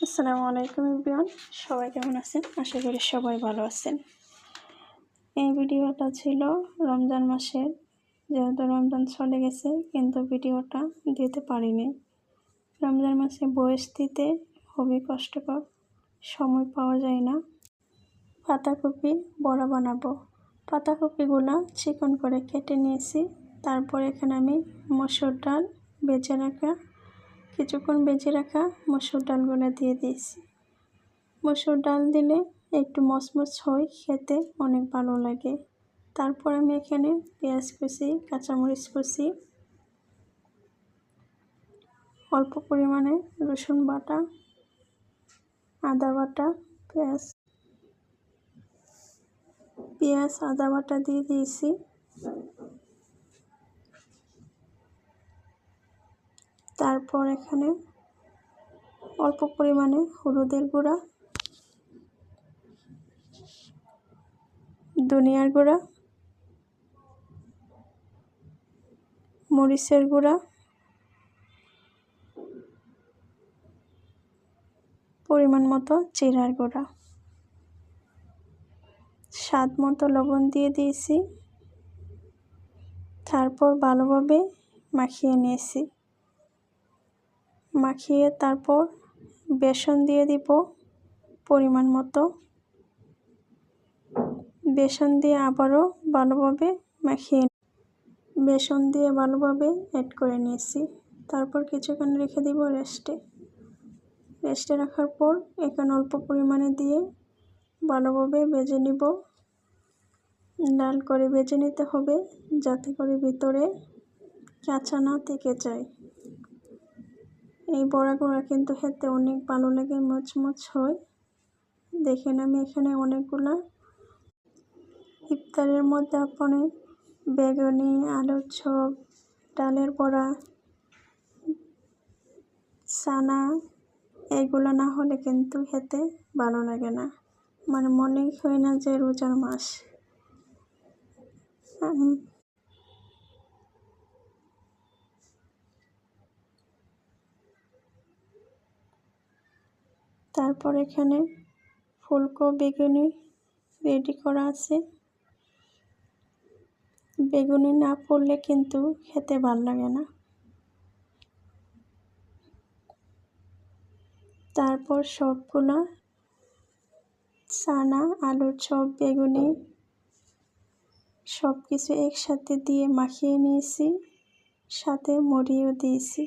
আসসালামু আলাইকুম এভরিওয়ান, সবাই কেমন আছেন? আশা করি সবাই ভালো আছেন। এই ভিডিওটা ছিল রমজান মাসের, যেহেতু রমজান চলে গেছে কিন্তু ভিডিওটা দিতে পারিনি। রমজান মাসে ভয়েস দিতে খুবই কষ্টকর, সময় পাওয়া যায় না। পাতাকপি বড়া বানাবো। পাতাকপিগুলো চিকন করে কেটে নিয়েছি। তারপর এখানে আমি মসুর ডাল কিছুক্ষণ বেজে রাখা মসুর ডালগুলো দিয়ে দিয়েছি। মসুর ডাল দিলে একটু মচমচ হয়, খেতে অনেক ভালো লাগে। তারপর আমি এখানে পেঁয়াজ কুচি, কাঁচামরিচ কুচি, অল্প পরিমাণে রসুন বাটা, আদা বাটা, পেঁয়াজ আদা বাটা দিয়ে দিয়েছি। তারপর এখানে অল্প পরিমাণে হলুদের গুঁড়া, ধনিয়ার গুঁড়া, মরিচের গুঁড়া, পরিমাণ মতো জিরার গুঁড়া, স্বাদ মতো লবণ দিয়ে দিয়েছি। তারপর ভালোভাবে মাখিয়ে নিয়েছি। মাখিয়ে তারপর বেসন দিয়ে দিব পরিমাণ মতো। বেসন দিয়ে আবারও ভালোভাবে বেসন দিয়ে ভালোভাবে অ্যাড করে নিয়েছি। তারপর কিছুক্ষণ রেখে দিব রেস্টে রাখার পর এখানে অল্প পরিমাণে দিয়ে ভালোভাবে ভেজে নিব। লাল করে ভেজে নিতে হবে, যাতে করে ভিতরে কাঁচা না থেকে যায়। এই বড়াগুলো কিন্তু খেতে অনেক ভালো লাগে, মচমচ হয়। দেখেন আমি এখানে অনেকগুলা। ইফতারের মধ্যে আপনি বেগুনি, আলুর চপ, ডালের বড়া, চানা এগুলো না হলে কিন্তু খেতে ভালো লাগে না, মানে মনেই হয় না যে রোজার মাস। তারপর এখানে ফুলকো বেগুনি রেডি করা আছে। বেগুনি না পড়লে কিন্তু খেতে ভালো লাগে না। তারপর সবগুলা চানা, আলুর চপ, বেগুনি সব কিছু একসাথে দিয়ে মাখিয়ে নিয়েছি, সাথে মুড়িও দিয়েছি।